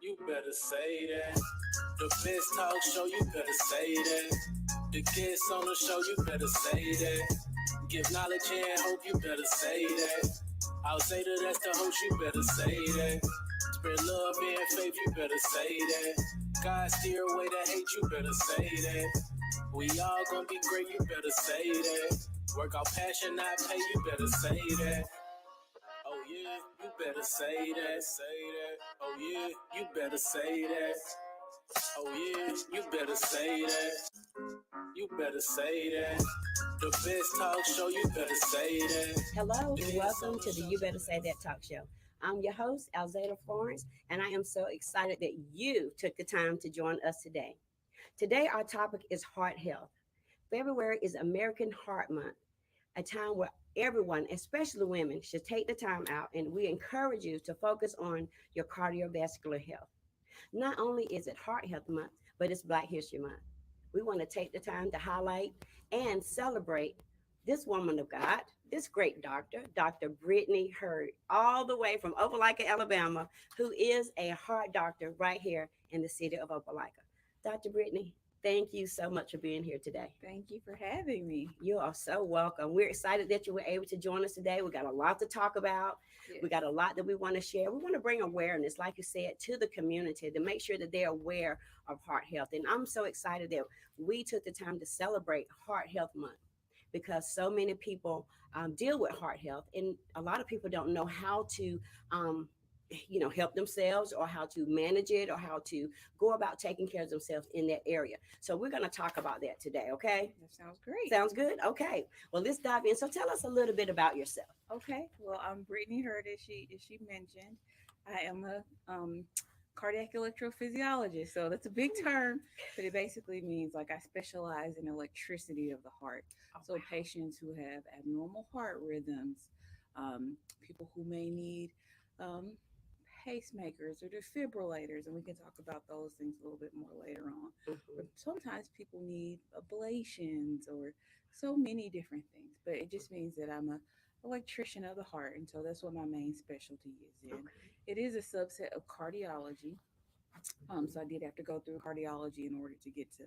You better say that. The best talk show, you better say that. The guests on the show, you better say that. Give knowledge and hope, you better say that. Alzata, that's the host, you better say that. Spread love and faith, you better say that. God steer away the hate, you better say that. We all gonna be great, you better say that. Work out passion, not pay, you better say that. Oh yeah, you better say that, say that. Oh yeah, you better say that. Oh yeah, you better say that. You better say that. The best talk show, you better say that. Hello and welcome to the You Better Say That Talk Show. I'm your host, Alzata Florence, and I am so excited that you took the time to join us today. Today, our topic is heart health. February is American Heart Month, a time where everyone, especially women, should take the time out, and we encourage you to focus on your cardiovascular health. Not only is it Heart Health Month, but it's Black History Month. We want to take the time to highlight and celebrate this woman of God, this great doctor, Dr. Brittany Hurd, all the way from Opelika, Alabama, who is a heart doctor right here in the city of Opelika. Dr. Brittany, thank you so much for being here today. Thank you for having me. You are so welcome. We're excited that you were able to join us today. We got a lot to talk about. Yes. We got a lot that we want to share. We want to bring awareness, like you said, to the community to make sure that they're aware of heart health. And I'm so excited that we took the time to celebrate Heart Health Month because so many people deal with heart health, and a lot of people don't know how to. Help themselves or how to manage it or how to go about taking care of themselves in that area. So we're going to talk about that today. Okay. That sounds great. Sounds good. Okay. Well, let's dive in. So tell us a little bit about yourself. Okay. Well, I'm Brittany Hurd, as she mentioned. I am a cardiac electrophysiologist. So that's a big term, but it basically means like I specialize in electricity of the heart. So patients who have abnormal heart rhythms, people who may need um, pacemakers or defibrillators, and we can talk about those things a little bit more later on. Mhm. But sometimes people need ablations or so many different things. But it just means that I'm a electrician of the heart, and so that's what my main specialty is in. Okay. It is a subset of cardiology, so I did have to go through cardiology in order to get to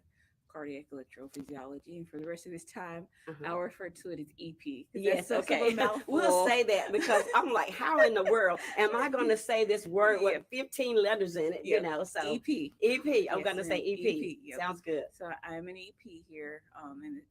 cardiac electrophysiology. And for the rest of this time, Uh-huh. I'll refer to it as EP. Yes, That's of a okay. We'll mouthful. say that because I'm like, how in the world am I going to say this word with Yep. 15 letters in it? Yep. So EP. EP, I'm Yes, going to say ma'am. EP. EP. Yep. Sounds good. So I'm an EP here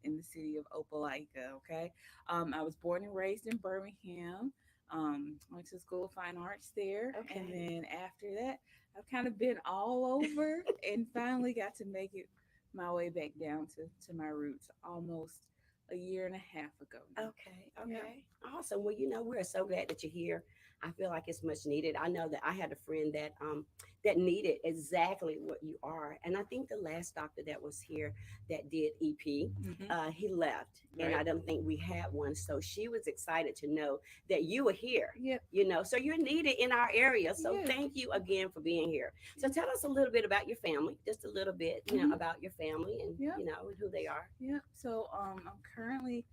in the city of Opelika. Okay. I was born and raised in Birmingham. Went to School of Fine Arts there. And Okay. then after that, I've kind of been all over and finally got to make it my way back down to my roots almost a year and a half ago now. Okay, Yeah. okay. Awesome. Well, we're so glad that you're here. I feel like it's much needed. I know that I had a friend that needed exactly what you are. And I think the last doctor that was here that did EP, Hmm. he left. And I Right. don't think we had one. So she was excited to know that you were here. Yep. So you're needed in our area. So Yeah. thank you again for being here. So tell us a little bit about your family, just a little bit, Hmm. about your family and Yep. and who they are. Yeah. So I'm currently,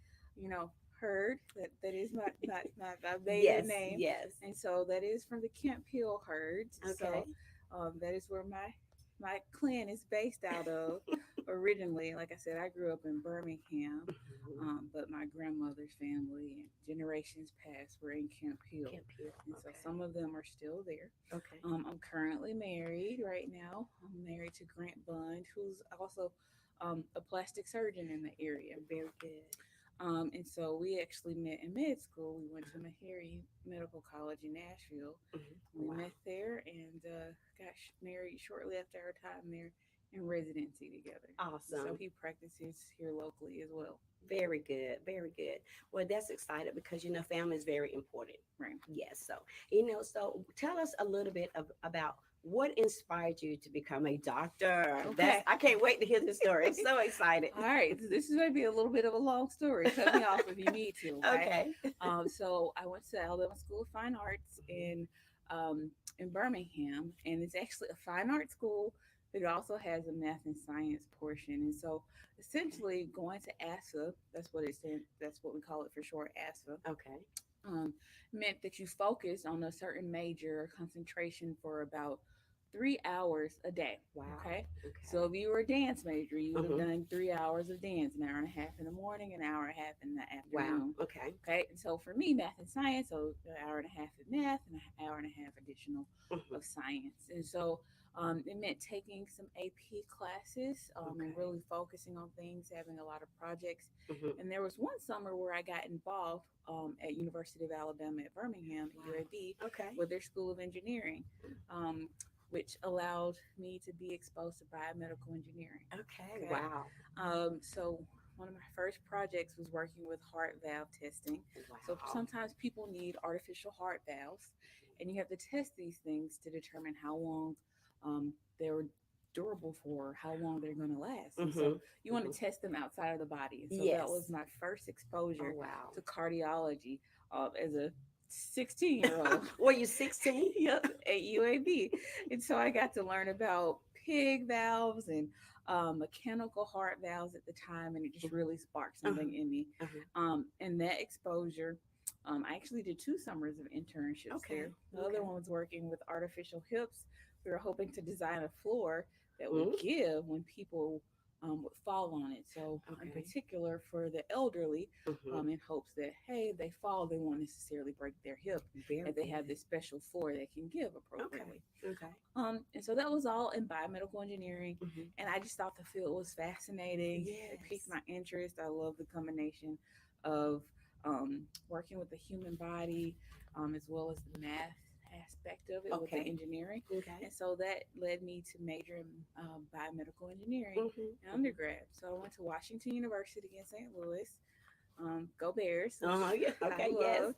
Heard. That is my maiden Yes, name. yes. And so that is from the Kemp Hill herds. Okay. So that is where my clan is based out of originally. Like I said, I grew up in Birmingham, Mhm. but my grandmother's family and generations past were in Kemp Hill. Camp here. And so Okay. some of them are still there. Okay. I'm currently married right now. I'm married to Grant Bund, who's also a plastic surgeon in the area. Very good. And so we actually met in med school. We went to Meharry Medical College in Nashville. Mhm. We Wow. met there and got married shortly after our time there in residency together. So Awesome. he practices here locally as well. Very good. Very good. Well, that's excited because family is very important. Right. Yes. So so tell us a little bit about what inspired you to become a doctor. That's Okay. I can't wait to hear this story. I'm so excited. All right. This is going to be a little bit of a long story. Cut me off if you need to. Okay. Okay. So I went to Alabama School of Fine Arts in Birmingham, and it's actually a fine art school, but it also has a math and science portion. And so, essentially, going to ASA, that's what we call it for short, ASA, Okay. um, meant that you focus on a certain major concentration for about 3 hours a day. Wow. Okay. So Okay. if you were a dance major, you would have Mm-hmm. done 3 hours of dance, an hour and a half in the morning, an hour and a half in the Wow. afternoon. Okay. Okay. And so for me, math and science, so an hour and a half of math and an hour and a half additional Mm-hmm. of science. And so it meant taking some AP classes and Okay. really focusing on things, having a lot of projects. Mm-hmm. And there was one summer where I got involved at University of Alabama at Birmingham at Wow. UAB Okay. with their School of Engineering, um, which allowed me to be exposed to biomedical engineering. Okay. Okay, Wow. so one of my first projects was working with heart valve testing. So Wow. sometimes people need artificial heart valves, and you have to test these things to determine how long they're durable for, how long they're going to last. And Mm-hmm. so you want Mm-hmm. to test them outside of the body. And so that was Yes. my first Oh exposure wow. to cardiology as a 16-year-old. Were you 16? Yep, at UAB. And so I got to learn about pig valves and mechanical heart valves at the time, and it just Mm-hmm. really sparked Uh-huh. something in me. Uh-huh. And that exposure, I actually did 2 summers of internships there. Okay. The other Okay. one was working with artificial hips. We were hoping to design a floor that would Mm-hmm. give when people would fall on it. So, in Okay. particular, for the elderly, Mm-hmm. in hopes that, hey, if they fall, they won't necessarily break their hip, Very and they have good. this special floor that can give Okay. appropriately. Okay. And so that was all in biomedical engineering, Mm-hmm. and I just thought the field was fascinating. It piqued Yes. my interest. I love the combination of working with the human body, as well as the math aspect of it with the Okay. engineering. Okay. And so that led me to major in biomedical engineering Mm-hmm. in Mm-hmm. undergrad. So I went to Washington University in St. Louis. Go Bears, which Uh-huh. Yeah. I Okay. Yes.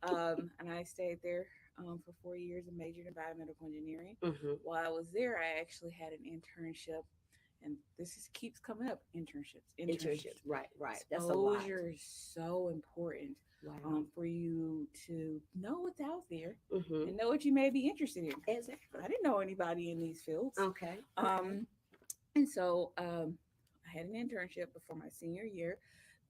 loved. And I stayed there for 4 years and majored in biomedical engineering. Mm-hmm. While I was there, I actually had an internship, and keeps coming up, internships. Internships. Right. Right. That's a lot. Exposure is so important Wow. for you to know what's out there Mm-hmm. and know what you may be interested in. Exactly. I didn't know anybody in these fields. Okay. Okay. Um, and so I had an internship before my senior year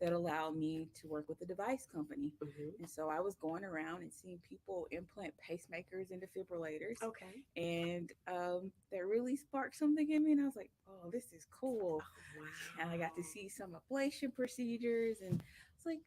that allowed me to work with a device company. Mm-hmm. And so I was going around and seeing people implant pacemakers and defibrillators. Okay. And that really sparked something in me. And I was like, oh, this is cool. Oh And I got to wow. see some ablation procedures. And it's like,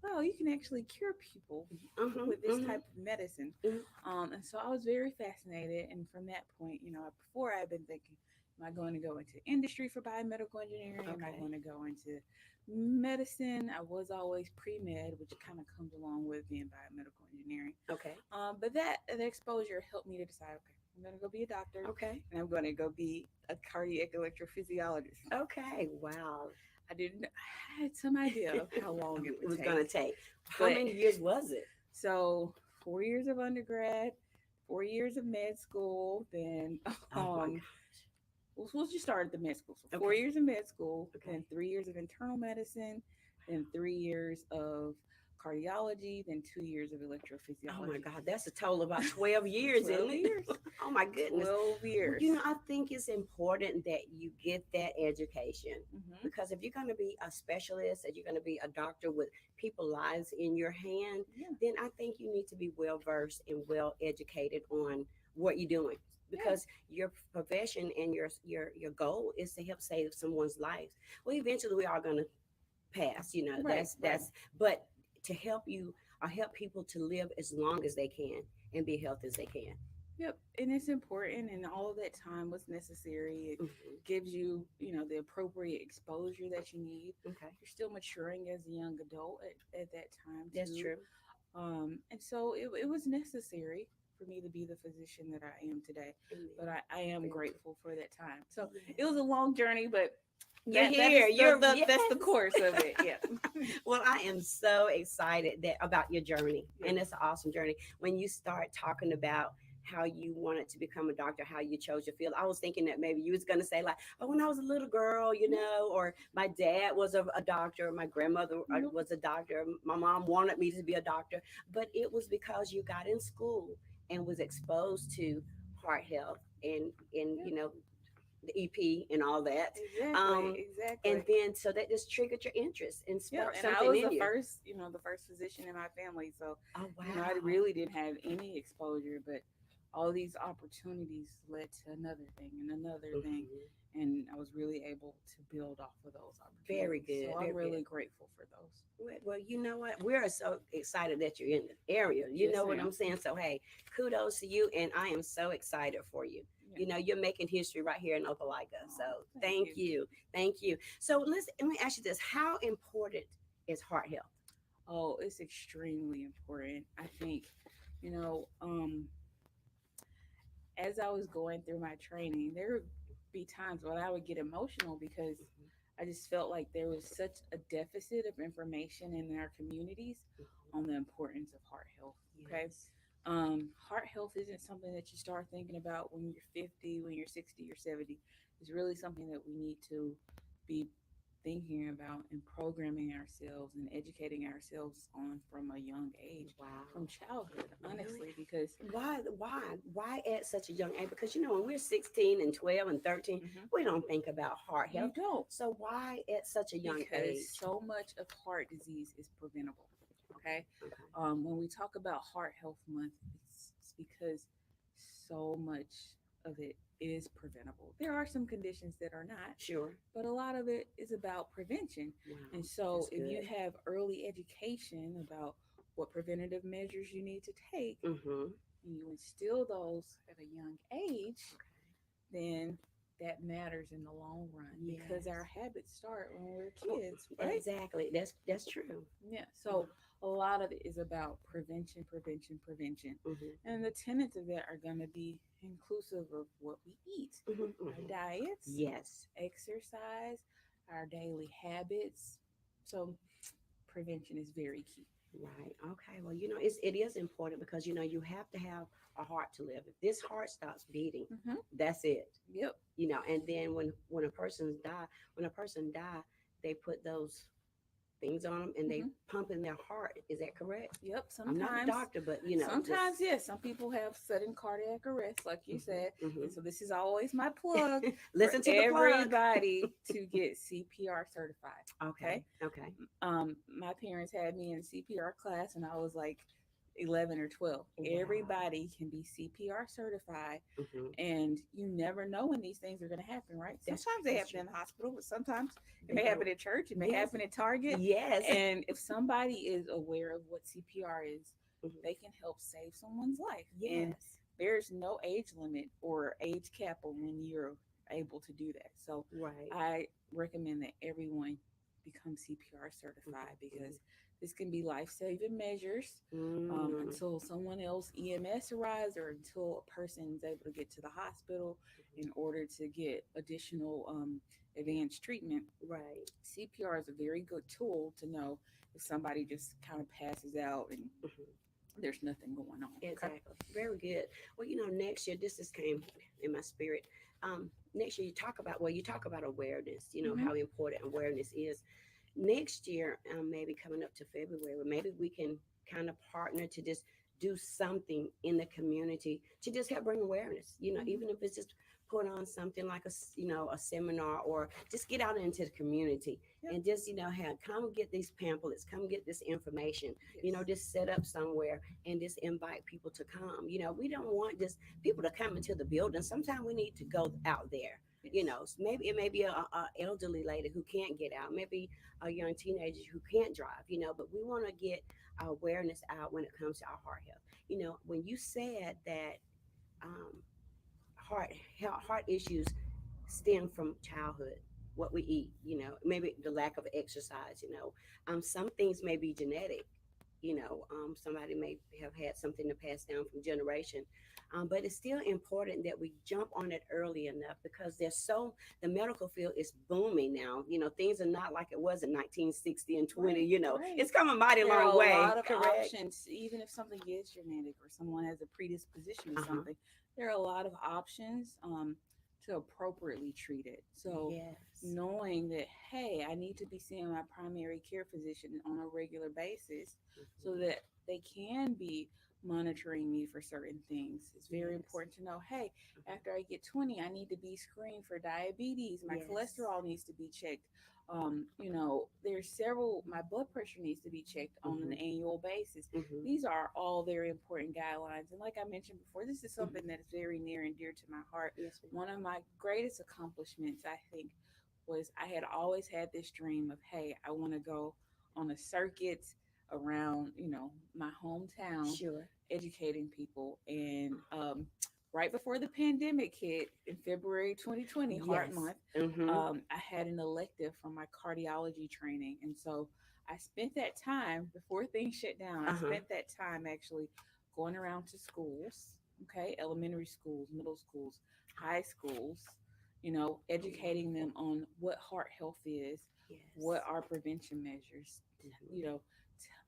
wow, you can actually cure people Mm-hmm. with this Mm-hmm. type of medicine. Mm-hmm. And so I was very fascinated. And from that point, before I've been thinking, am I going to go into industry for biomedical engineering? Am I Okay. going to go into medicine? I was always pre med, which kind of comes along with being biomedical engineering. Okay. But that the exposure helped me to decide, okay, I'm going to go be a doctor, Okay. and I'm going to go be a cardiac electrophysiologist. Okay. Wow. I didn't. I had some idea of how long it It would was gonna take, take. How but many years was it? so 4 years of undergrad, 4 years of med school, then Oh my um, gosh. we'll just start at the med school. So four Okay. years of med school, Okay. then 3 years of internal medicine, then 3 years of cardiology, then 2 years of Oh my electrophysiology. God, that's a total of about 12 years, isn't 12 it? years. Oh my goodness. 12 Well, years. I think it's important that you get that education Hmm. because if you're going to be a specialist and you're going to be a doctor with people's lives in your hand, Yeah. then I think you need to be well versed and well educated on what you're doing Yeah. because your profession and your goal is to help save someone's life. Well, eventually we are going to pass, Right. Right. but to help you or help people to live as long as they can and be healthy as they can. Yep. And it's important, and all of that time was necessary. It Hmm. gives you, the appropriate exposure that you need. Okay, You're still maturing as a young adult at that time that's too. true. And so it was necessary for me to be the physician that I am today. Amen. But I am Very true. grateful for that time. So it was Yes. a long journey, but You're that is here. You're that's the yes. course of it. Yeah. Well, I am so excited that about your journey, Yeah. and it's an awesome journey. When you start talking about how you wanted to become a doctor, how you chose your field, I was thinking that maybe you was going to say like, "Oh, when I was a little girl, or my dad was a doctor, my grandmother Nope. was a doctor, my mom wanted me to be a doctor," but it was because you got in school and was exposed to heart health and Yep. the EP and all that. Exactly. Um, and Exactly. then so that just triggered your interest and Yeah, sparked and I something was in you. the first physician in my family. So, Oh I wow. really didn't have any exposure, but all these opportunities led to another thing and another thing. Mhm. And I was really able to build off of those Very opportunities. good. So I'm Very really good. grateful for those. Well, you know what? We're so excited that you're in the area. You Yes, know what ma'am. I'm saying? So, hey, kudos to you. And I am so excited for you. Yeah. You know, you're making history right here in Opelika. So, Oh, thank thank you. you. Thank you. So, let me ask you this. How important is heart health? Oh, it's extremely important. I think, you know, as I was going through my training, there would be times when I would get emotional because Mhm, I just felt like there was such a deficit of information in our communities mhm. on the importance of heart health. Okay. Yes. Heart health isn't something that you start thinking about when you're 50, when you're 60 or 70. It's really something that we need to be thinking about and programming ourselves and educating ourselves on from a young age, Wow. from childhood, Really? honestly, because Why at such a young age? Because you know, when we're 16 and 12 and 13, mhm, we don't think about heart you health. don't, So why at such a young because age? so much of heart disease is preventable. Okay. Okay. Okay. When we talk about Heart Health Month, it's because so much of it is preventable. There are some conditions that are not, Sure. but a lot of it is about prevention. Wow. And so, That's if you good. have early education about what preventative measures you need to take, Mm-hmm. and you instill those at a young age, Okay. then that matters in the long run because Yes. our habits start when we're Oh, kids, right? exactly. That's true. Yeah. So a lot of it is about prevention, prevention, prevention. Mm-hmm. And the tenets of that are going to be inclusive of what we eat, Mm-hmm. our Hmm. diets, Yes. exercise, our daily habits. So prevention is very key. Right. Okay. Well, you know, it is important because you know you have to have a heart to live. If this heart stops beating, Hmm. that's it. Yep. You know, and then when a person die, they put those things on them and they Hmm. pump in their heart. Is that correct? Yep. I'm not a Sometimes, doctor, but you know, just sometimes, yes, some people have sudden cardiac arrest, like you hmm said. And hmm so this is always my plug for listen to the plug. everybody to get CPR certified. Okay. Okay. Okay. My parents had me in CPR class when I was like 11 or 12. Wow. Everybody can be CPR certified, Hmm. and you never know when these things are going to happen, right? That's Sometimes they that's happen true. in the hospital, but sometimes it They may don't. happen at church, it may Yes. happen at Target. Yes. And if somebody is aware of what CPR is, Mhm. they can help save someone's life. And Yes. there's no age limit or age cap on when you're able to do that. So Right. I recommend that everyone become CPR certified Hmm. because this can be life saving measures Hmm. until someone else EMS arrives or until a person is able to get to the hospital in order to get additional advanced treatment. Right. CPR is a very good tool to know if somebody just kind of passes out and Hmm. there's nothing going on. Okay. Exactly. Very good. Well, you know, next year this just came in my spirit. Next year you talk about awareness. You know Mm-hmm. how important awareness is. Next year, maybe coming up to February, maybe we can kind of partner to just do something in the community to just help bring awareness. You know, Mm-hmm. even if it's just put on something like you know, a seminar or just get out into the community Yep. and just, you know, have come get these pamphlets, come get this information, you know, Yes. just set up somewhere and just invite people to come. You know, we don't want just people to come into the building. Sometimes we need to go out there. You Yes. know, maybe it may be a elderly lady who can't get out, maybe a young teenager who can't drive, you know, but we want to get our awareness out when it comes to our heart health. You know, when you said that um, heart issues stem from childhood, what we eat, you know, maybe the lack of exercise, you know, some things may be genetic, you know, somebody may have had something to pass down from generation, but it's still important that we jump on it early enough because the medical field is booming now. You know, things are not like it was in 1960 and 20, Right. you know, Right. it's come a mighty There are long a way, lot of correct? options, even if something is genetic or someone has a predisposition to Uh-huh. something. There are a lot of options to appropriately treat it. So, Yes. knowing that, hey, I need to be seeing my primary care physician on a regular basis so Mhm. that they can be monitoring me for certain things. It's very Yes. important to know, hey, Mhm. after I get 20, I need to be screened for diabetes. My Yes. cholesterol needs to be checked. There's several, my blood pressure needs to be checked on an Mhm. annual basis. Mhm. These are all very important guidelines. And like I mentioned before, this is Mhm. something that is very near and dear to my heart. Yes, ma'am. One of my greatest accomplishments, I think, was I had always had this dream of, hey, I want to go on a circuit around, my hometown, Sure. educating people. And right before the pandemic hit in February 2020, Heart Yes. Month, Mhm. I had an elective from my cardiology training. And so I spent that time before things shut down. I Uh huh. spent that time actually going around to schools, okay, elementary schools, middle schools, high schools, Oh, educating them wonderful. on what heart health is, what Yes. are prevention measures, Mhm. you know,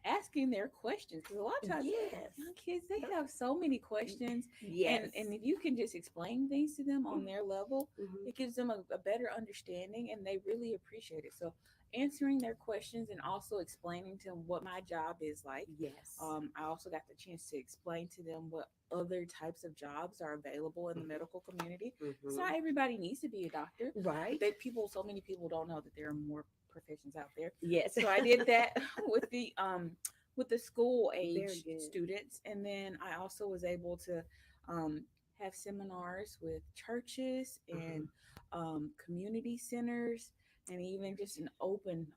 asking their questions. Because a lot of times, Yes. young kids, they have so many questions. And Yes. if you can just explain things to them on their level, Mm-hmm. it gives them a better understanding and they really appreciate it. So, answering their questions and also explaining to them what my job is like. Yes. I also got the chance to explain to them what other types of jobs are available in the medical community. It's Mm-hmm. not everybody needs to be a doctor, but Right. so many people don't know that there are more professions out there. Yes. So I did that with the school Very age good. students, and then I also was able to um, have seminars with churches Uh-huh. and community centers, and even just an open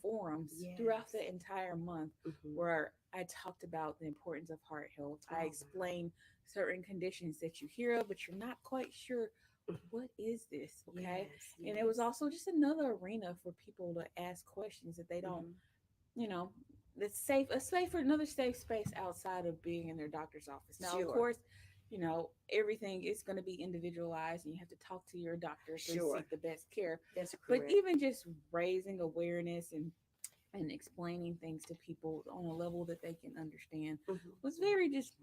forums throughout Yes. the entire month Mm-hmm. where I talked about the importance of heart health. I Oh, wow. explained certain conditions that you hear of, but you're not quite sure Mhm. what is this, okay? Yes. And it was Yes. also just another arena for people to ask questions that they don't, Mm-hmm. you know, that's safe, a safe, another safe space outside of being in their doctor's office. Now, of Sure. course, everything is going to be individualized and you have to talk to your doctor to Sure. seek the best care. That's But correct. even just raising awareness and explaining things to people on a level that they can understand Mm-hmm. was very just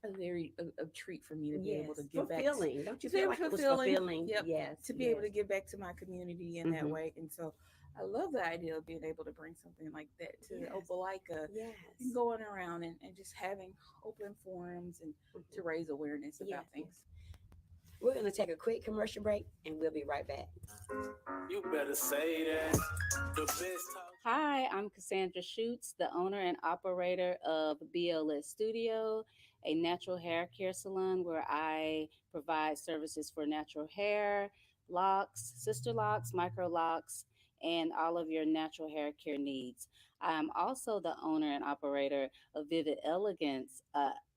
a treat for me to be able to Yes. give back. Fulfilling. Don't you It's feel very like it was fulfilling. fulfilling? Yep, Yes. to be able Yes. to give back to my community in that Mm-hmm. way. And so I love the idea of being able to bring something like that to Yes. Opelika and Yes. going around and just having open forums and Mm-hmm. to raise awareness Yes. about Yes. things. We're going to take a quick commercial break and we'll be right back. You better say that. The best talk. Hi, I'm Cassandra Schutz, the owner and operator of BLS Studio, a natural hair care salon where I provide services for natural hair, locks, sister locks, micro locks, and all of your natural hair care needs. I'm also the owner and operator of Vivid Elegance,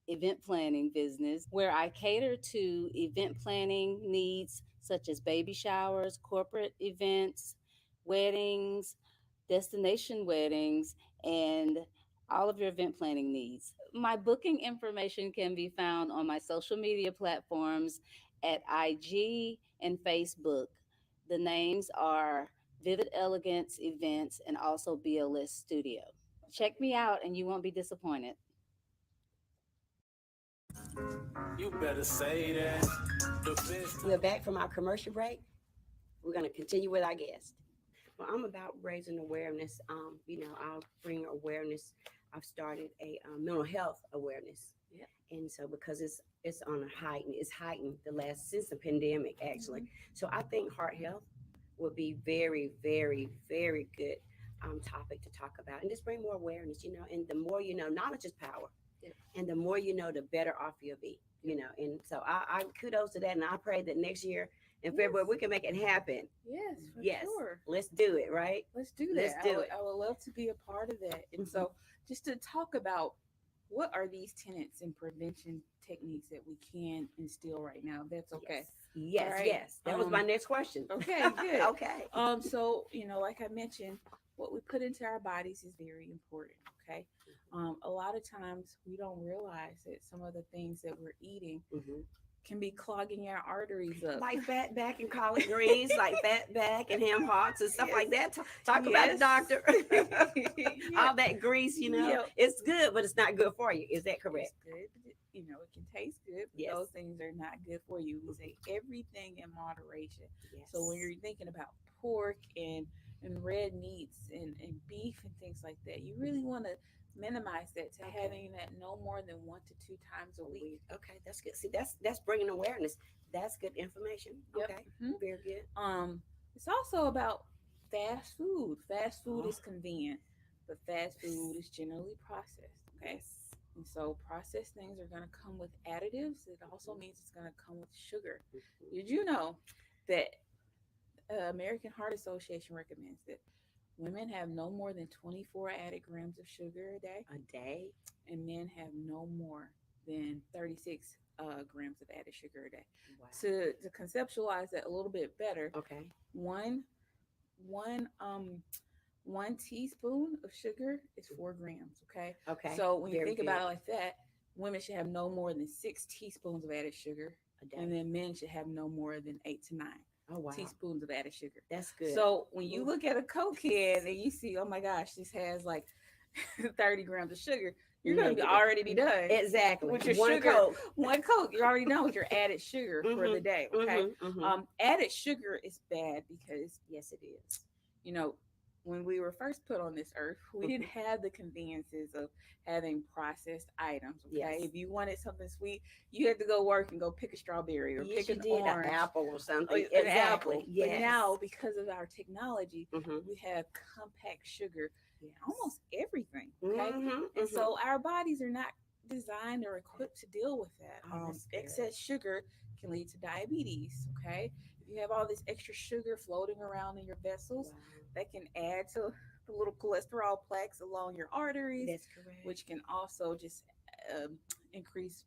event planning business where I cater to event planning needs such as baby showers, corporate events, weddings, destination weddings, and all of your event planning needs. My booking information can be found on my social media platforms at IG and Facebook. The names are Vivid Elegance Events and also BLS Studio. Check me out and you won't be disappointed. You better say that. The best We're talk. back from our commercial break. We're going to continue with our guest. Well, I'm about raising awareness. I'll bring awareness. I've started a mental health awareness, Yep. and so because it's on a heightened, it's heightened the last since the pandemic actually. Mhm. So I think heart health will be very, very, very good topic to talk about, and just bring more awareness. And the more you know, knowledge is power, Yep. and the more you know, the better off you'll be. Yep. And so I kudos to that, and I pray that next year in Yes. February we can make it happen. Yes, for Yes, sure. let's do it, right? Let's do Let's that. do it. I would love to be a part of that. And Mhm. so, just to talk about what are these tenets and prevention techniques that we can instill right now, if that's okay. Yes, All yes, right. yes. That was my next question. Okay, good. Okay. So like I mentioned, what we put into our bodies is very important. Okay. A lot of times we don't realize that some of the things that we're eating Mhm. can be clogging our arteries up. Like fat back and collard greens, like fat back and ham hocks and stuff Yes. like that. Talk about it, Yes. doctor. Yeah. All that grease, Yeah. it's good, but it's not good for you. Is that It's correct? good. But it can taste good, but Yes. those things are not good for you. We Mhm. say everything in moderation. So when Yes. you're thinking about pork and and red meats and beef and things like that. You really want to minimize that to Okay. having that no more than 1 to 2 times a A week. week. Okay, that's good. See, that's bringing awareness. That's good information. Yep. Okay, hmm very good. It's also about fast food. Fast food Oh, is convenient, but fast food yes. is generally processed. Okay. Yes. And so processed things are going to come with additives. It also Mhm, means it's going to come with sugar. mhm. Did you know that American Heart Association recommends that women have no more than 24 added grams of sugar a day, A day. and men have no more than 36 grams of added sugar a day. Wow. To conceptualize that a little bit better, Okay. one one um 1 teaspoon of sugar is 4 grams. Okay, Okay. so when you Very think good. about it like that, women should have no more than 6 teaspoons of added sugar, A and day. then men should have no more than 8 to 9 Oh wow. teaspoons of added sugar. That's good. So when you Ooh. look at a Coke can and you see, oh my gosh, this has like 30 grams of sugar, you're going to be Negative. already be done Exactly. with your One sugar. Coke. One Coke, you're already done with your added sugar for the Mhm. day. Okay. Mhm. Mhm. Added sugar is bad because, Yes, it is. you know, when we were first put on this earth, we didn't Mhm. have the conveniences of having processed items. Okay. Yes. If you wanted something sweet, you had to go work and go pick a strawberry or Yes, pick you an did. An orange apple or or something. an Exactly. apple. But Yes. now, because of our technology, Mhm. we have compact sugar in Yes. almost everything. Okay. Mhm. And Mhm. so our bodies are not designed or equipped to deal with that. Oh, that's good. Excess sugar can lead to diabetes. Okay. If you have all this extra sugar floating around in your vessels, Wow. that can add to the little cholesterol plaques along your arteries, That's correct. which can also just increase,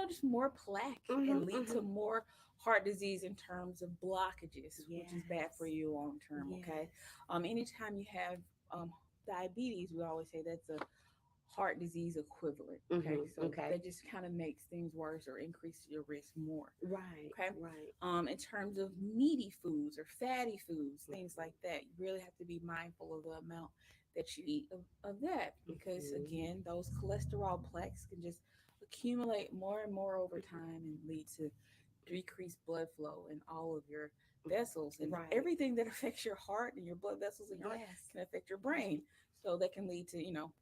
just more plaque and Mhm. lead to Mhm. more heart disease in terms of blockages, which is bad for Yes. you long term. Okay. Yes. Anytime you have um, diabetes, we always say that's a heart disease equivalent. Okay. Mhm. So Okay. that just kind of makes things worse or increases your risk more. Right. Okay. Right. In terms of meaty foods or fatty foods, things Mhm. like that, you really have to be mindful of the amount that you eat of that, because Mhm. again, those cholesterol plaques can just accumulate more and more over Mhm. time and lead to decreased blood flow in all of your vessels, and Right. everything that affects your heart and your blood vessels in your heart Yes. can affect your brain. So that can lead to,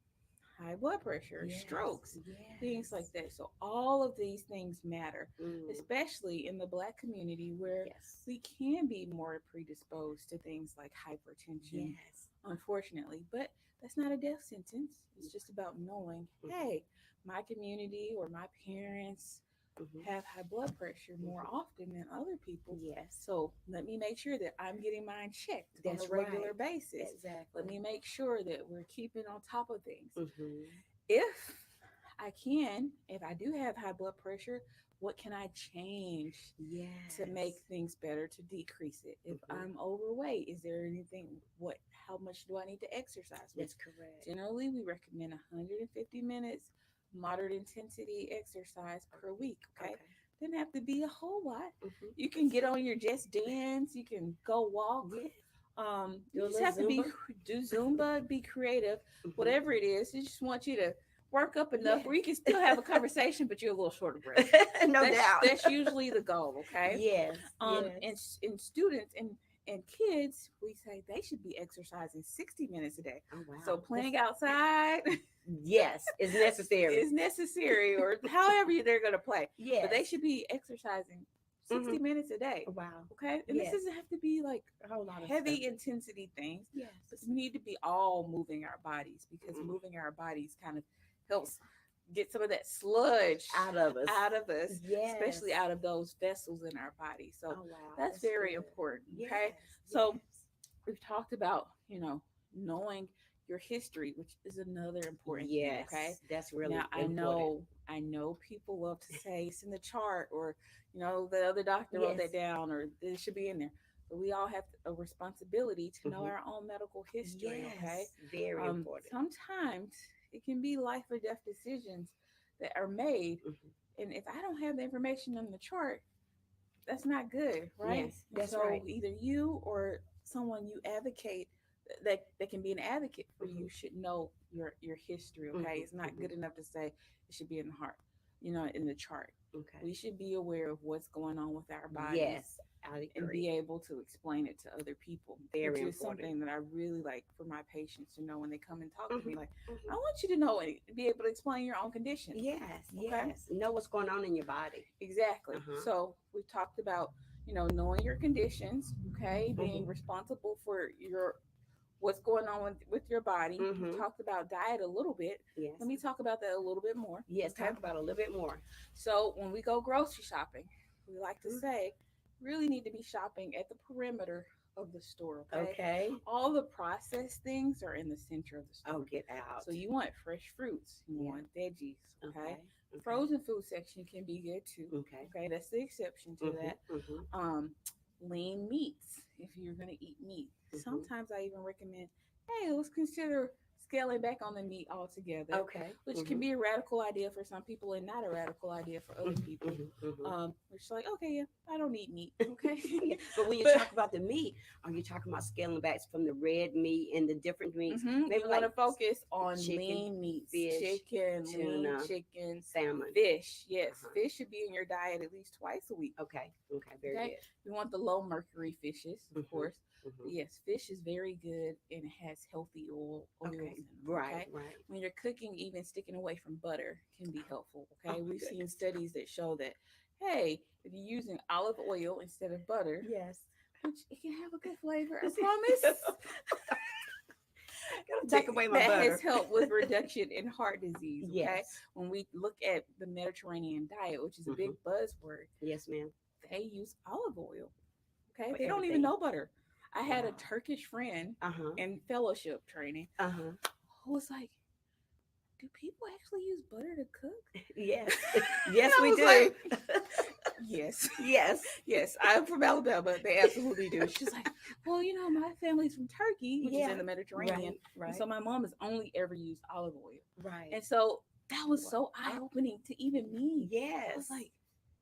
high blood pressure, Yes. strokes, things like Yes. that. So all of these things matter, Mm. especially in the Black community where Yes. we can be more predisposed to things like hypertension, Yes. unfortunately. But that's not a death sentence. It's just about knowing, Mhm. hey, my community or my parents Mhm. have high blood pressure more Mhm. often than other people. Yes. So let me make sure that I'm getting mine checked on a That's regular right. basis. Let Exactly. me make sure that we're keeping on top of things. Mhm. If if I do have high blood pressure, what can I change to make Yes. things better to decrease it? If Mhm. I'm overweight, is there anything, how much do I need to exercise? Which That's correct. generally we recommend 150 minutes moderate intensity exercise per week. Okay. Okay. Doesn't have to be a whole lot. Mhm. You can get on your Just Dance, you can go walk. Yeah. You Do a just little have to Zumba. do Zumba, be creative, Mhm. whatever it is. You just want you to work up enough where Yes. you can still have a conversation, but you're a little short of breath. No That's doubt. that's usually the goal. Okay. Yes. Yes. In students and kids, we say they should be exercising 60 minutes a day. Oh So wow. That's playing outside yes. It's necessary. is necessary, or however they're going to play, but they Yes. should be exercising 60 Mhm. minutes a day. Wow. Okay. And this Yes. doesn't have to be like A whole lot of stuff. heavy intensity things, but Yes. we need to be all moving our bodies, because Mm. moving our bodies kind of helps get some of that sludge Out of us. out of us, Yes. especially out of those vessels in our body. So Oh wow. that's That's very good. important. Yes. Okay. So Yes. we've talked about, knowing your history, which is another important thing. Okay. Yes. That's really Now important. I know people love to say it's in the chart, or the other doctor wrote that Yes. down, or it should be in there. But we all have a responsibility to know Hmm. our own medical history. Okay. Yes. Very important. Sometimes it can be life or death decisions that are made, Hmm. and if I don't have the information on the chart, that's not good, right? Yes. And That's so right. either you or someone you advocate, that can be an advocate for Hmm. you, should know your history. Okay, Hmm. it's not Hmm. good enough to say it should be in the heart, in the chart. Okay. We should be aware of what's going on with our bodies Yes, I and agree. be able to explain it to other people, which Very is important. something that I really like for my patients to know when they come and talk to Hmm. me. Like, I Hmm. want you to know and be able to explain your own condition. Yes, Okay. yes. Know what's going on in your body. Uh Exactly. huh. So we talked about, knowing your conditions, okay, being Hmm. responsible for your what's going on with your body. We Hmm. talked about diet a little bit. Yes. Let me talk about that a little bit more. Yes. Okay. Talk about it a little bit more. So when we go grocery shopping, we like to Mhm. say, really need to be shopping at the perimeter of the store, okay? Okay. All the processed things are in the center of the Oh, store. get So out. you want fresh fruits, you Yeah. want veggies, okay? Okay. Okay. Frozen food section can be good too. Okay. Okay, that's the exception to Mhm. that. Mhm. Um, lean meats if you're gonna eat meat. Mhm. Sometimes I even recommend, hey, let's consider scaling back on the meat altogether, Okay. which can Mhm. be a radical idea for some people and not a radical idea for other Mhm. people. Mhm. Mhm. Which is like, okay, yeah, I don't eat meat, okay, Yeah. But when you but talk about the meat, are you talking about scaling back from the red meat and the different meats? Maybe you want to like focus on chicken, lean meats, fish, chicken, lean tuna, chicken, salmon. fish. Yes, Uh-huh. fish should be in your diet at least twice a week. Okay. Okay. Very Okay, good. you want the low mercury fishes, of Mhm. course. But Mhm. yes, fish is very good and it has healthy oils Okay. in them. Right. Okay, Right. when you're cooking, even sticking away from butter can be helpful. Oh Okay, my we've seen goodness. studies that show that, hey, if you're using olive oil instead of butter, Yes. which it can have a good flavor, I promise. Gotta take away my That has butter. helped with reduction in heart disease. Okay, Yes. when we look at the Mediterranean diet, which is a big Hmm. buzzword, Yes, ma'am. they use olive oil. Okay, For they don't even everything. know butter. I had a Wow. Turkish friend Uh huh. in fellowship training Uh huh. who was like, "Do people actually use butter to cook?" Yes. And Yes, I we was do. like, "Yes, Yes. yes, I'm from Alabama. They absolutely do." She's like, "Well, my family's from Turkey, which is in Yeah. the Mediterranean, Right. and Right. so my mom has only ever used olive oil." Right. And so that was so eye Wow. opening to even me. I was Yes. like,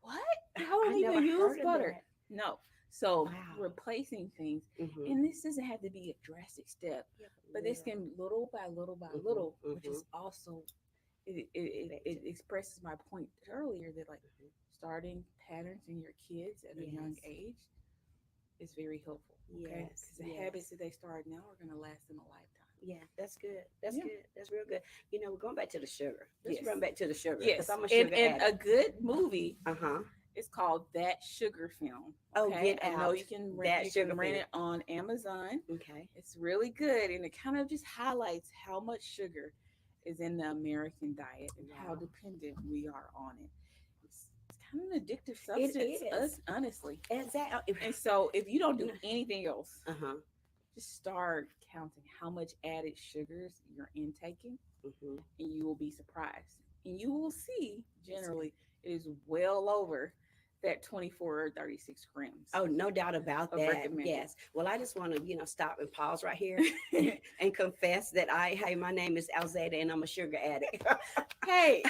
what? Y'all I don't never even use heard of butter? that. No. So Wow. replacing things, Mhm. and this doesn't have to be a drastic step, Yeah, but but this little. can little by little by Mhm. little, which Mhm. is also it Effective. expresses my point earlier that like Mhm. starting patterns in your kids at a young Yes. age is very helpful. Okay, Yes. because the habits Yes. that they start now are going to last them a lifetime. Yeah, that's good. That's Yeah. good. That's real good. We're going back to the sugar. Let's Yes. run back to the sugar because Yes. I'm a And sugar and a addict. good movie. Uh huh. It's called That Sugar Film. Oh, Okay, get I know out. That you can sugar rent film. it on Amazon. Okay. It's really good, and it kind of just highlights how much sugar is in the American diet and how Wow. dependent we are on it. It's kind of an addictive It substance, is. honestly. Exactly. And so, if you don't do anything else, Uh huh. just start counting how much added sugars you're intaking, Mm-hmm. and you will be surprised. And you will see generally it is well over that 24 or 36 grams Oh, no doubt about of that. recommended. Yes. Well, I just want to, stop and pause right here and confess that hey, my name is Alzata and I'm a sugar addict. Hey,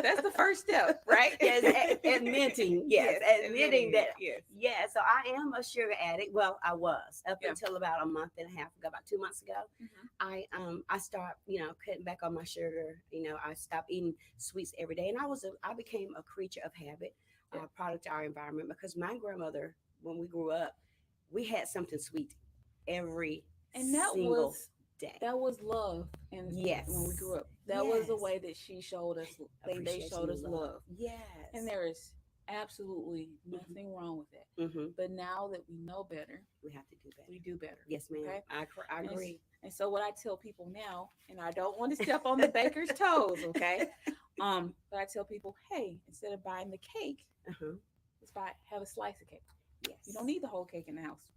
that's the first step, right? Yes, admitting, yes, Yes, admitting it. that, Yes. yeah. So I am a sugar addict. Well, I was up Yeah. until about a month and a half ago, about 2 months ago. Mhm. I stopped, cutting back on my sugar. I stopped eating sweets every day, and I became a creature of habit, Yeah. product of our environment because my grandmother, when we grew up, we had something sweet every And that single was day. love. And when we Yes, grew up, that was the yes, way that she showed us. They appreciation showed and us love. love, and Yes. there is absolutely Hmm. nothing wrong with that. Hmm. But now that we know better, We have to do better. we do better. Yes, ma'am. Okay. I And, agree. and so what I tell people now, and I don't want to step on the baker's toes, okay? But I tell people, hey, instead of buying the cake, Uh-huh. let's have a slice of cake. You don't Yes. need the whole cake in the house.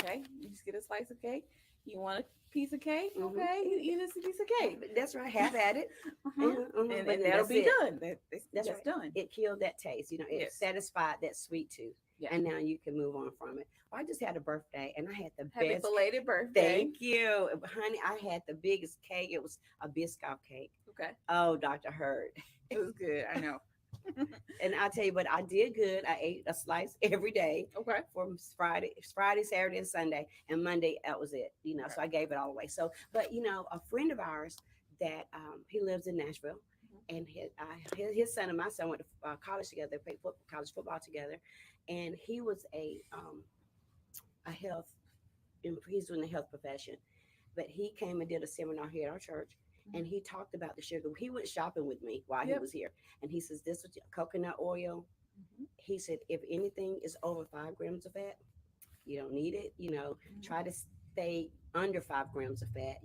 Okay? You just get a slice of cake. You want a piece of cake? Hmm. Okay, you eat a piece of cake. That's right. Have at it. Uh-huh. But And then that'll that's be it. done. That's That's right. done. It killed that taste. It Yes. satisfied that sweet tooth. Yeah. And now you can move on from it. Well, I just had a birthday and I had the Happy best. belated birthday. Thank you. Honey, I had the biggest cake. It was a Biscoff cake. Okay. Oh, Dr. Hurd. It was good. I know. And I'll tell you what, I did good. I ate a slice every day Okay. from Friday, Saturday, and Sunday, and Monday that was it. Okay. So I gave it all away. So, but a friend of ours that he lives in Nashville, and his son and my son went to college together. They played college football together, and he was a health. He's in the health profession, but he came and did a seminar here at our church, and he talked about the sugar. He went shopping with me while he Yep. was here, and he says this was coconut oil. Mhm. He said if anything is over 5 grams of fat, you don't need it. Mhm. Try to stay under 5 grams of fat.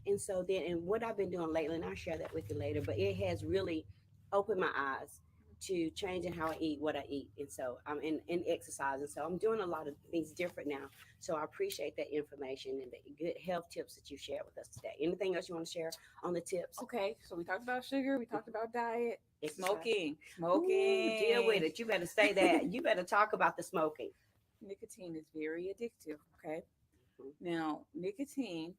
And so then, and what I've been doing lately, and I'll share that with you later, but it has really opened my eyes to changing how I eat, what I eat. And so I'm in exercising. So I'm doing a lot of things different now. So I appreciate that information and the good health tips that you shared with us today. Anything else you want to share on the tips? Okay, so we talked about sugar, we talked about diet, Exercise. Ooh, deal with smoking. it. You better say that. You better talk about the smoking. Nicotine is very addictive. Okay, Mhm. now nicotine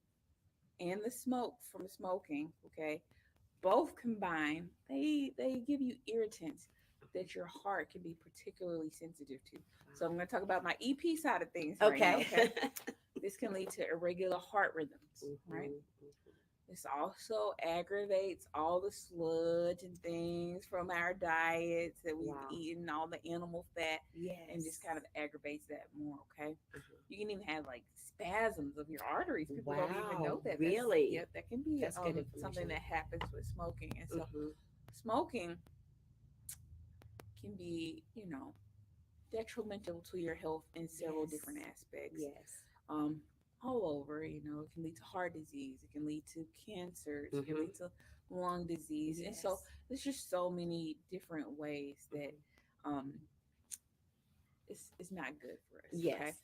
and the smoke from smoking, okay, both combined, they give you irritants that your heart can be particularly sensitive to. So I'm going to talk about my EP side of things right now. Okay. Okay, this can lead to irregular heart rhythms, right? Mhm. This also aggravates all the sludge and things from our diets that we've Wow. eaten, all the animal fat, and just Yes. kind of aggravates that more. Okay, Uh-huh. you can even have like spasms of your arteries. People don't even Wow. know that. That's Really? Yep, that can be That's good something information. that happens with smoking. And so, Mm-hmm. smoking can be, detrimental to your health in several different Yes. aspects. Yes. Um, all over, it can lead to heart disease, it can lead to cancers, it can Mm-hmm. lead to lung disease, and so Yes. there's just so many different ways that Mm-hmm. um, it's not good for us. Okay, Yes.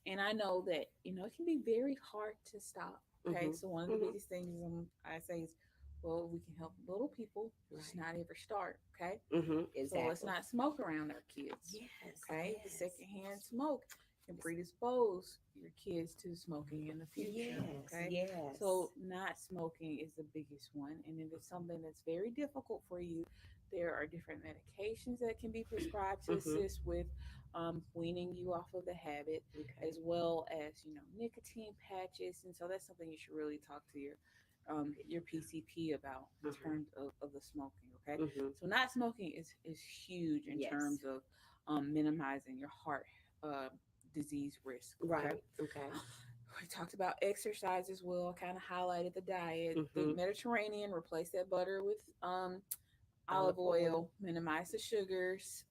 and I know that it can be very hard to stop. Okay, Mm-hmm. so one of the Mm-hmm. biggest things I say is, well, we can help little people just Right. not ever start. Okay, Mm-hmm. so let's Exactly. not smoke around our kids. Yes. Okay, Yes. secondhand smoke can predispose your kids to smoking in the future. Yes. Okay, Yes. so not smoking is the biggest one, and if it's something that's very difficult for you, there are different medications that can be prescribed to Mm-hmm. assist with weaning you off of the habit, Okay. as well as nicotine patches. And so that's something you should really talk to your PCP about in Uh-huh. terms of the smoking. Okay, Mm-hmm. so not smoking is huge in Yes. terms of minimizing your heart uh, disease risk. Okay, Right. Okay. we talked about exercise as well. Kind of highlighted the diet. Mm-hmm. Think Mediterranean. Replace that butter with Olive olive oil. oil. Minimize the sugars.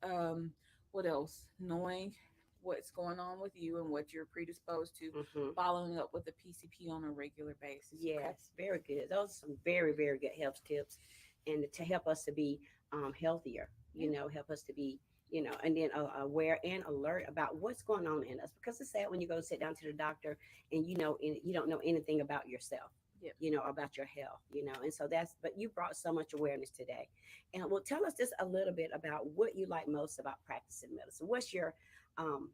What else? Knowing what's going on with you and what you're predisposed to. Mm-hmm. Following up with the PCP on a regular basis. Okay. Yes, very good. Those are some very, very good health tips, and to help us to be healthier. Yeah. Help us to be, and then aware and alert about what's going on in us. Because it's sad when you go sit down to the doctor and you don't know anything about yourself. Yep. About your health. And so that's. But you brought so much awareness today, and well, tell us just a little bit about what you like most about practicing medicine. What's um,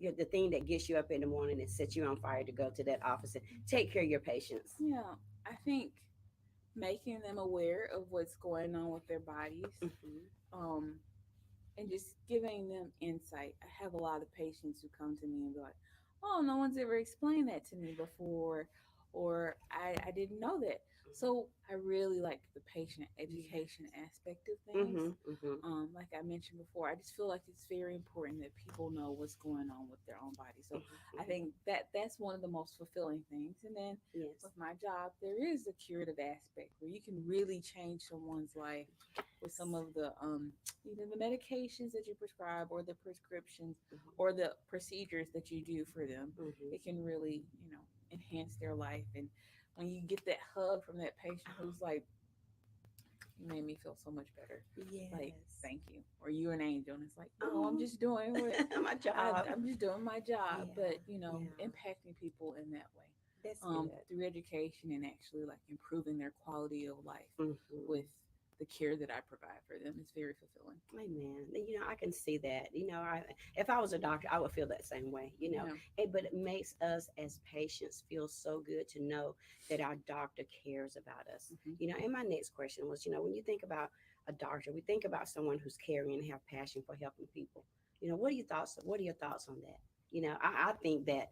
the thing that gets you up in the morning and sets you on fire to go to that office and take care of your patients. Yeah. I think making them aware of what's going on with their bodies. Hmm. Um, and just giving them insight. I have a lot of patients who come to me and be like, "Oh, no one's ever explained that to me before," or I didn't know that. So I really like the patient education Yes. aspect of things. Hmm. Hmm. Like I mentioned before, I just feel like it's very important that people know what's going on with their own body. So I Hmm. think that's one of the most fulfilling things. And then Yes. with my job, there is a curative aspect where you can really change someone's life with some of the either the medications that you prescribe or the prescriptions or the procedures that you do for them. Hmm. It can really enhance their life. And when you get that hug from that patient who's like, "You made me feel so much better," like, Yes. "Thank you," or "You're an angel," and it's like, "No, I'm Oh, just doing what my job. I'm just doing my job," Yeah. but Yeah. impacting people in that way, That's good. through education and actually like improving their quality of life Hmm. with the care that I provide for them is very fulfilling. Amen. I can see that. If I was a doctor, I would feel that same way. Yeah. But it makes us as patients feel so good to know that our doctor cares about us. Hmm. And my next question was, when you think about a doctor, we think about someone who's caring and have passion for helping people. What are your thoughts? What are your thoughts on that? I think that,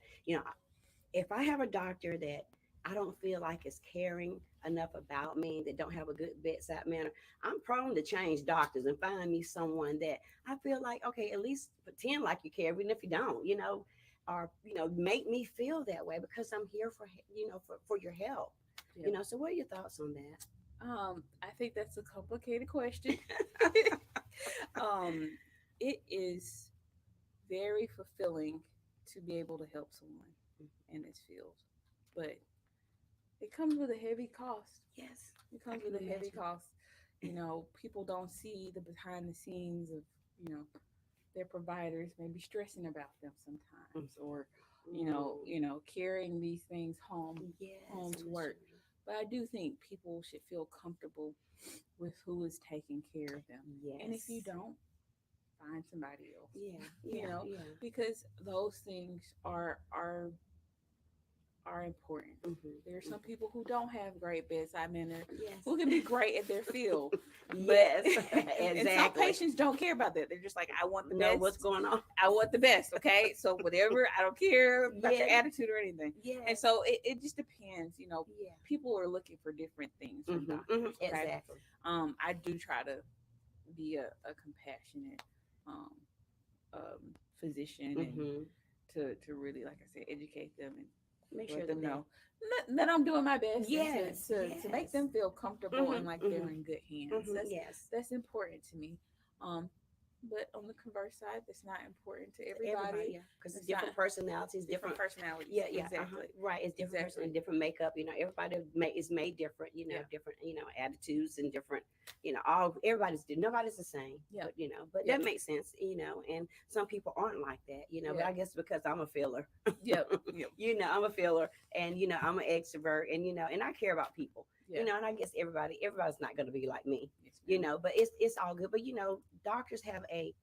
if I have a doctor that I don't feel like it's caring enough about me, that don't have a good bedside manner, I'm prone to change doctors and find me someone that I feel like, okay, at least pretend like you care, even if you don't, or, make me feel that way because I'm here for your help. Yeah. So what are your thoughts on that? I think that's a complicated question. um, it is very fulfilling to be able to help someone in this field, but it comes with a heavy cost. Yes, It I comes can with a heavy imagine. cost. People don't see the behind the scenes of, their providers maybe stressing about them sometimes, or, carrying these things home Yes, to Miss work. Shirley. But I do think people should feel comfortable with who is taking care of them. And if you Yes. don't, find somebody else. Yeah, you yeah, know, yeah. because those things are important. There are some Hmm. people who don't have great bedside manner Yes. who can be great at their field, but Yes, and some exactly. patients don't care about that. They're just like, I want the Know what's best. going on. I want the best. Okay, so whatever. I don't care about your Yes, attitude or anything. And yes, so it just depends. yeah. People are looking for different things from doctors. Okay, Exactly. I do try to be a compassionate um, physician, and Hmm. to really, like I said, educate them and Make let sure them that they. know that I'm doing my best, and to Yes, to make yes. them feel comfortable Hmm. and like Hmm. they're in good hands. That's Yes. that's important to me. Um, but on the converse side, that's not important to Everybody, everybody. yeah, because it's It's not different personalities, different different. personalities. Yeah, yeah, Exactly. right. It's different person Exactly. and different makeup. Everybody is made different. Yeah. Different. Attitudes and different. All nobody's the same. Yeah. But Yep. that makes sense. And some people aren't like that. But Yep. I guess because I'm a filler. Yep. Yep. I'm a filler, and I'm an extrovert, and I care about people. Yeah. And I guess everybody's not going to be like me. Yes, ma'am. But it's all good. But doctors have a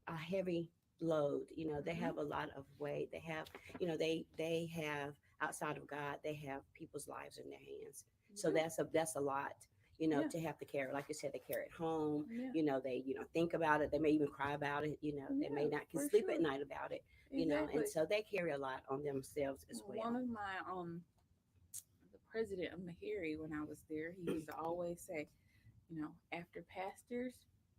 heavy load. They Hmm. have a lot of weight. They have, they have outside of God, they have people's lives in their hands. So Yeah. that's a lot. Yeah. To have to carry, like you said, they carry it home. Yeah. They think about it. They may even cry about it. They may Yeah. not can For sleep at sure. night about it. And Exactly. so they carry a lot on themselves as One well. of my the president of Mahiri, when I was there, he used to always say, after pastors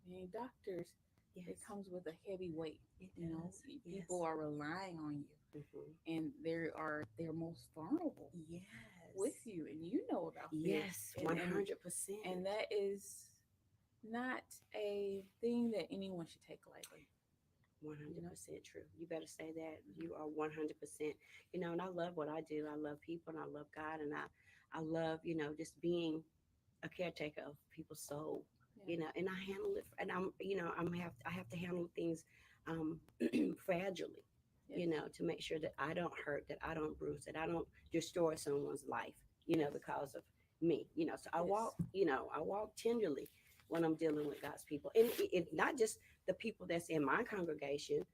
and doctors, it Yes, comes with a heavy weight. it does. People Yes. are relying on you, Hmm. and they're most vulnerable with Yes. you, and you know about this, Yes. and 100%. that is not a thing that anyone should take lightly. One You hundred know. percent true. You better say that. Mhm. You are 100%. And I love what I do. I love people and I love God, and I love just being a caretaker of people's soul. Yeah. And I handle it, and I have to handle things um fragilely. Yes. To make sure that I don't hurt, that I don't bruise, that I don't destroy someone's life. Yes. Because of me. So I Yes. walk. I walk tenderly when I'm dealing with God's people, and not just the people that's in my congregation,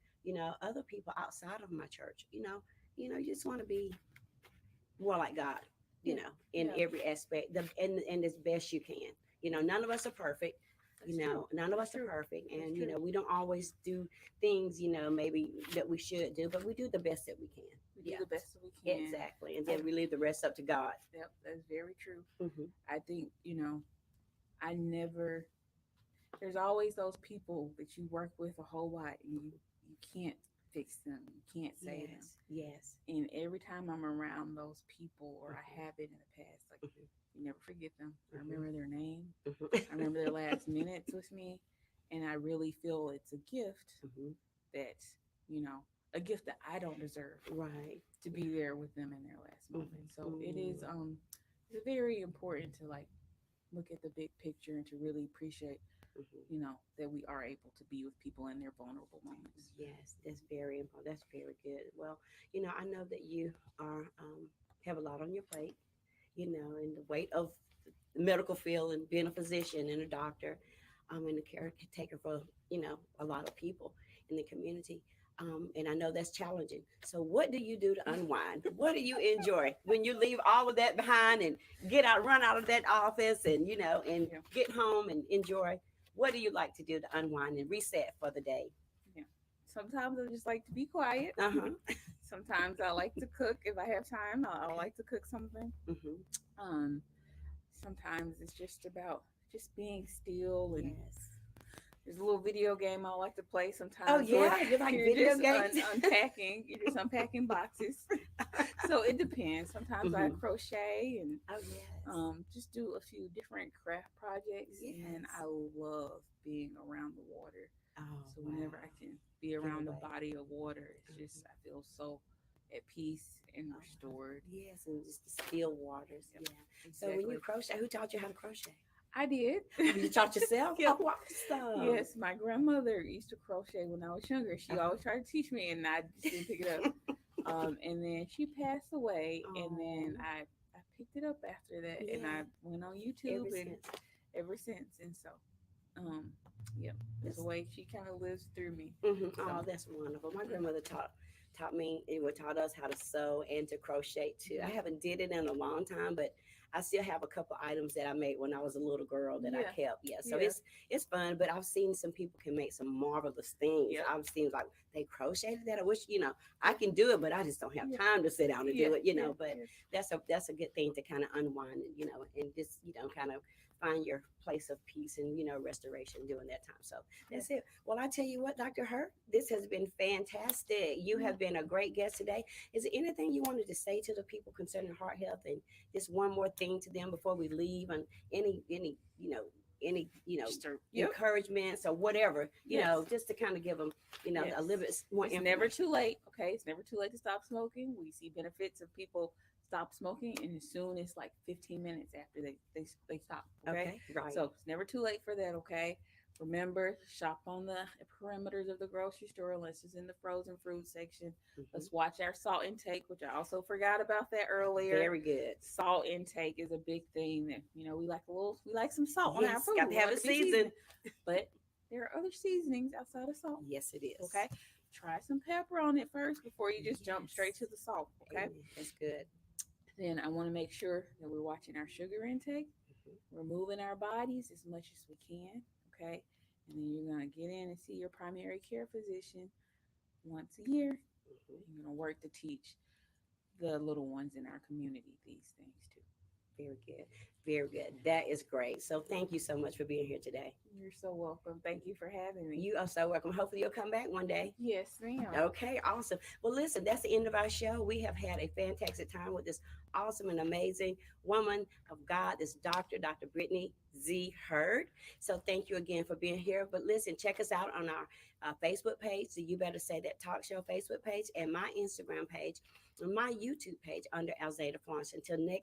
other people outside of my church. You just want to be more like God, Yeah. in Yeah. every aspect, and as best you can. None of us are perfect. That's true. None of That's us are true. perfect, That's and true. we don't always do things, maybe that we should do, but we do the best that we can. We do Yeah, the best that we can. exactly, and I then we leave the rest up to God. Yep, that's very true. Hmm. I think, I never, there's always those people that you work with a whole lot, and you can't fix them, you can't save them. Yes, yes. And every time I'm around those people, or I Hmm. have been in the past, like, Hmm. you never forget them. I Hmm. remember their name, I Hmm. remember their last minutes with me, and I really feel it's a gift Hmm. that, you know, a gift that I don't deserve, Right. to be there with them in their last moment. So it is Hmm. it's very important to like look at the big picture and to really appreciate, Hmm. that we are able to be with people in their vulnerable moments. Yes, that's very important. That's very good. Well, I know that you are have a lot on your plate, and the weight of the medical field and being a physician and a doctor, and a caretaker for a lot of people in the community. And I know that's challenging. So, what do you do to unwind? What do you enjoy when you leave all of that behind and run out of that office, and Yeah. get home and enjoy? What do you like to do to unwind and reset for the day? Yeah. Sometimes I just like to be quiet. Uh huh. Sometimes I like to cook if I have time. I like to cook something. Hmm. Um, Sometimes it's just about just being still, and Yes. there's a little video game I like to play Oh sometimes where yeah, you like you're video just games? unpacking, you're just unpacking boxes. So it depends. Sometimes I Hmm. crochet and Oh yes. just do a few different craft projects, and then Yes. I love being around the water. Oh So wow. whenever I can be Get around a away. body of water, it's Mhm. just I feel so at peace and Uh-huh. restored. Yes, and just the still waters. Yep, Yeah. So when you exactly. crochet, who taught you how to crochet? I did. Oh, you taught yourself? Yep. Oh, awesome. Yes, my grandmother used to crochet when I was younger. She Uh-huh. always tried to teach me, and I just didn't pick it up. And then she passed away, and Oh, then I picked it up after that, and yeah. I went on Ever YouTube, and since. ever since. And so, um, yep, there's a That's way she kind of lives through me. Oh, So, that's wonderful. My mm, grandmother taught me, it would taught us how to sew and to crochet too. I yep, haven't did it in a long time, but I still have a couple items that I made when I was a little girl that I yeah, kept. Yeah, so yeah, it's fun. But I've seen some people can make some marvelous things. yep, I've seen like they crocheted that. I wish I can do it, but I just don't have yeah, time to sit down and yeah, do it. yeah, But yeah, that's a good thing to kind of unwind. And just kind of find your place of peace and restoration during that time. So yeah, that's it. Well, I tell you what, Dr. Hurt, this has been fantastic. You yeah. have been a great guest today. Is there anything you wanted to say to the people concerning heart health, and just one more thing to them before we leave, and any Just a, yep, encouragements or whatever, yes. just to kind of give them, Yes. a little bit more It's never information. too late. Okay. It's never too late to stop smoking. We see benefits of people stop smoking, and as soon as like 15 minutes after they stop. Okay. Okay, right. So it's never too late for that. Okay. Remember, shop on the perimeters of the grocery store unless it's in the frozen fruit section. Hmm. Let's watch our salt intake, which I also forgot about that earlier. Very good. Salt intake is a big thing that, we like some salt on our Yes, food. got to We have want it a to be season. seasoned. But there are other seasonings outside of salt. Yes, it is. Okay. Try some pepper on it first before you just jump straight Yes. to the salt. Okay. Amen. That's good. Then I want to make sure that we're watching our sugar intake. Hmm. We're moving our bodies as much as we can. Okay. And then you're going to get in and see your primary care physician once a year. Hmm. You're going to work to teach the little ones in our community these things too. Very good. Very good. That is great. So thank you so much for being here today. You're so welcome. Thank you for having me. You are so welcome. Hopefully you'll come back one day. Yes, ma'am. Okay, awesome. Well, listen, that's the end of our show. We have had a fantastic time with this awesome and amazing woman of God, this Dr. Brittany Z. Hurd. So thank you again for being here. But listen, check us out on our Facebook page, the You Better Say That Talk Show Facebook page, and my Instagram page, and my YouTube page under Alzata Florence. Until next